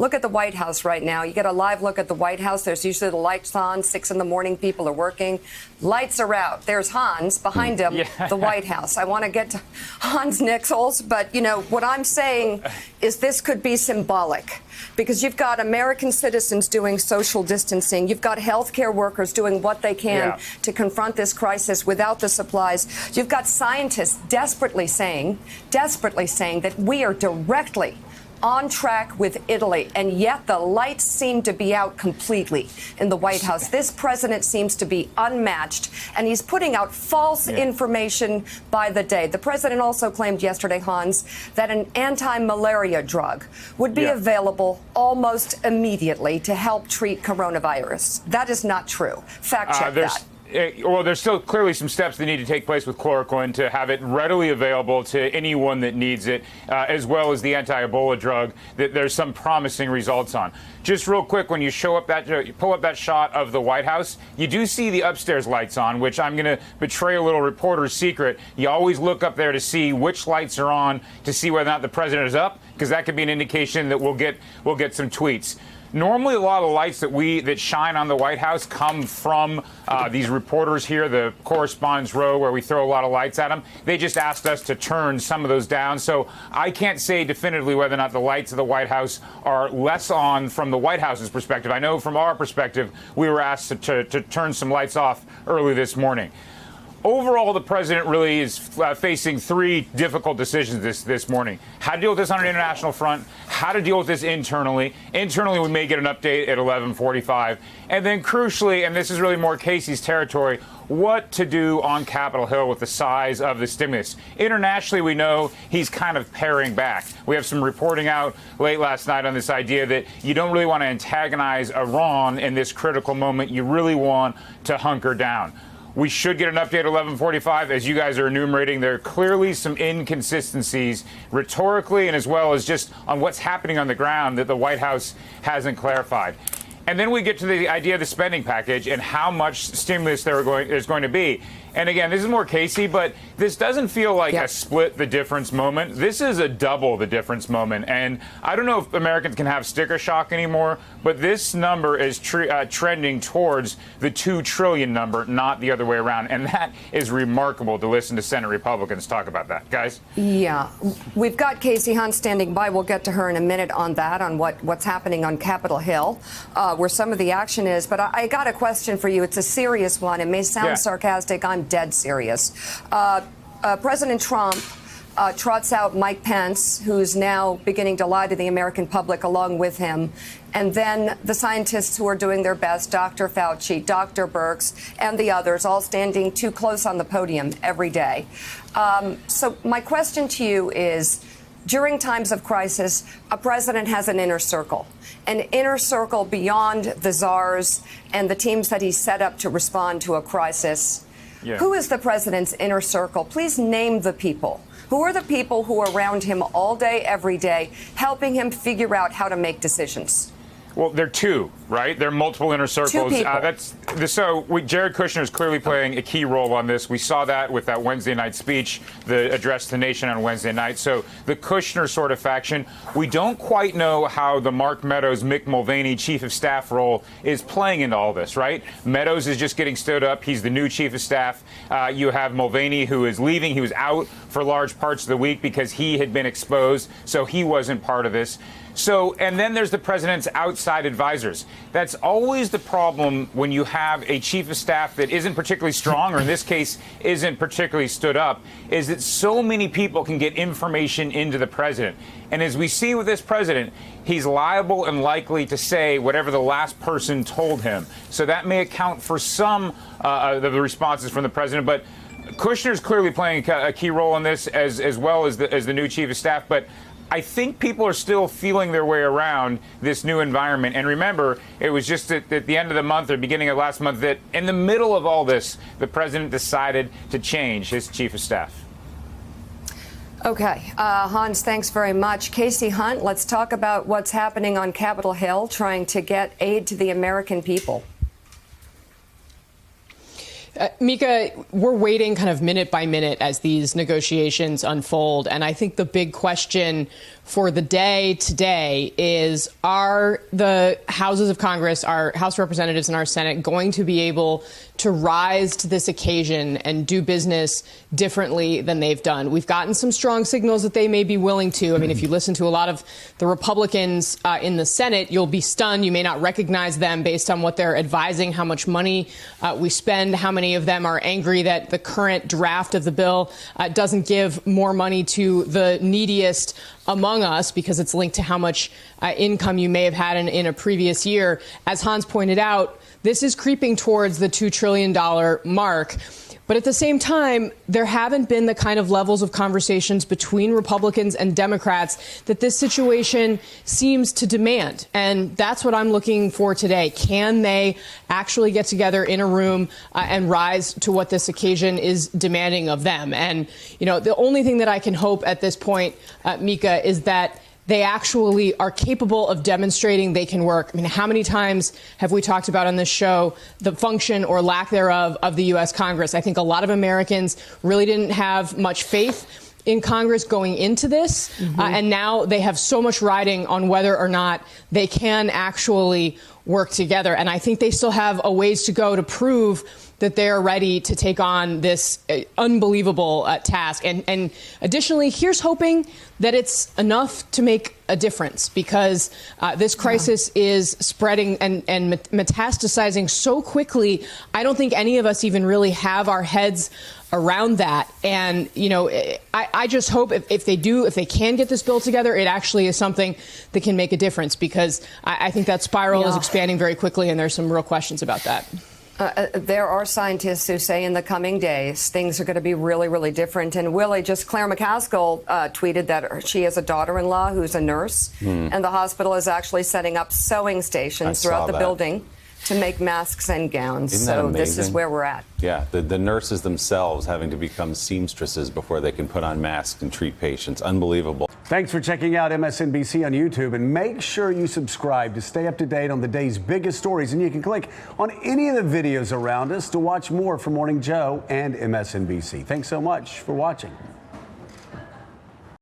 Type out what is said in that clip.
look at the White House right now. You get a live look at the White House. There's usually the lights on, 6 in the morning, people are working. Lights are out. There's Hans behind him, the White House. I want to get to Hans Nichols, but, you know, what I'm saying is this could be symbolic. Because you've got American citizens doing social distancing. You've got healthcare workers doing what they can to confront this crisis without the supplies. You've got scientists desperately saying that we are directly on track with Italy, and yet the lights seem to be out completely in the White House. This president seems to be unmatched, and he's putting out false information by the day. The president also claimed yesterday, Hans, that an anti-malaria drug would be available almost immediately to help treat coronavirus. That is not true. Fact check that. Well, there's still clearly some steps that need to take place with chloroquine to have it readily available to anyone that needs it, as well as the anti-Ebola drug that there's some promising results on. Just real quick, when you pull up that shot of the White House, you do see the upstairs lights on, which I'm going to betray a little reporter's secret. You always look up there to see which lights are on to see whether or not the president is up, because that could be an indication that we'll get some tweets. Normally, a lot of lights that shine on the White House come from these reporters here, the correspondence row, where we throw a lot of lights at them. They just asked us to turn some of those down. So I can't say definitively whether or not the lights of the White House are less on from the White House's perspective. I know from our perspective, we were asked to turn some lights off early this morning. Overall, the president really is facing three difficult decisions this morning. How to deal with this on an international front, how to deal with this internally. Internally, we may get an update at 11:45. And then crucially, and this is really more Casey's territory, what to do on Capitol Hill with the size of the stimulus. Internationally, we know he's kind of paring back. We have some reporting out late last night on this idea that you don't really want to antagonize Iran in this critical moment. You really want to hunker down. We should get an update at 11:45. As you guys are enumerating, there are clearly some inconsistencies rhetorically and as well as just on what's happening on the ground that the White House hasn't clarified. And then we get to the idea of the spending package and how much stimulus there's going to be. And again, this is more Casey, but this doesn't feel like a split the difference moment. This is a double the difference moment. And I don't know if Americans can have sticker shock anymore, but this number is trending towards the $2 trillion number, not the other way around. And that is remarkable to listen to Senate Republicans talk about that. Guys? Yeah. We've got Casey Hunt standing by. We'll get to her in a minute on that, on what's happening on Capitol Hill, where some of the action is. But I got a question for you. It's a serious one. It may sound sarcastic. I'm dead serious. President Trump trots out Mike Pence, who's now beginning to lie to the American public along with him. And then the scientists who are doing their best, Dr. Fauci, Dr. Birx, and the others, all standing too close on the podium every day. So my question to you is, during times of crisis, a president has an inner circle beyond the czars and the teams that he set up to respond to a crisis. Who is the president's inner circle? Please name the people. Who are the people who are around him all day, every day, helping him figure out how to make decisions? Well, there are two, right? There are multiple inner circles. Two people. Jared Kushner is clearly playing a key role on this. We saw that with that Wednesday night speech, the address to the nation on Wednesday night. So the Kushner sort of faction. We don't quite know how the Mark Meadows, Mick Mulvaney chief of staff role is playing into all this, right? Meadows is just getting stood up. He's the new chief of staff. You have Mulvaney, who is leaving. He was out for large parts of the week because he had been exposed, so he wasn't part of this. So, and then there's the president's outside advisors. That's always the problem when you have a chief of staff that isn't particularly strong, or in this case, isn't particularly stood up, is that so many people can get information into the president. And as we see with this president, he's liable and likely to say whatever the last person told him. So that may account for some of the responses from the president. But Kushner's clearly playing a key role in this, as well as the new chief of staff. But I think people are still feeling their way around this new environment. And remember, it was just at the end of the month or beginning of last month that in the middle of all this, the president decided to change his chief of staff. Okay. Hans, thanks very much. Casey Hunt, let's talk about what's happening on Capitol Hill, trying to get aid to the American people. Mika, we're waiting kind of minute by minute as these negotiations unfold. And I think the big question for the day today is, are the houses of Congress, our House of Representatives and our Senate, going to be able to rise to this occasion and do business differently than they've done? We've gotten some strong signals that they may be willing to. I mean, if you listen to a lot of the Republicans in the Senate, you'll be stunned. You may not recognize them based on what they're advising, how much money we spend, how many of them are angry that the current draft of the bill doesn't give more money to the neediest among us because it's linked to how much income you may have had in a previous year. As Hans pointed out, this is creeping towards the $2 trillion mark. But at the same time, there haven't been the kind of levels of conversations between Republicans and Democrats that this situation seems to demand. And that's what I'm looking for today. Can they actually get together in a room and rise to what this occasion is demanding of them? And, you know, the only thing that I can hope at this point, Mika, is that they actually are capable of demonstrating they can work. I mean, how many times have we talked about on this show the function or lack thereof of the U.S. Congress? I think a lot of Americans really didn't have much faith in Congress going into this, and now they have so much riding on whether or not they can actually work together. And I think they still have a ways to go to prove that they are ready to take on this unbelievable task. And additionally, here's hoping that it's enough to make a difference, because this crisis is spreading and metastasizing so quickly. I don't think any of us even really have our heads around that. And, you know, I just hope if they can get this bill together, it actually is something that can make a difference, because I think that spiral is expanding very quickly, and there's some real questions about that. There are scientists who say in the coming days things are going to be really, really different. And Willie, just Claire McCaskill tweeted that she has a daughter-in-law who's a nurse, and the hospital is actually setting up sewing stations throughout the building to make masks and gowns. Isn't that amazing? This is where we're at. Yeah, the nurses themselves having to become seamstresses before they can put on masks and treat patients. Unbelievable. Thanks for checking out MSNBC on YouTube, and make sure you subscribe to stay up to date on the day's biggest stories. And you can click on any of the videos around us to watch more from Morning Joe and MSNBC. Thanks so much for watching.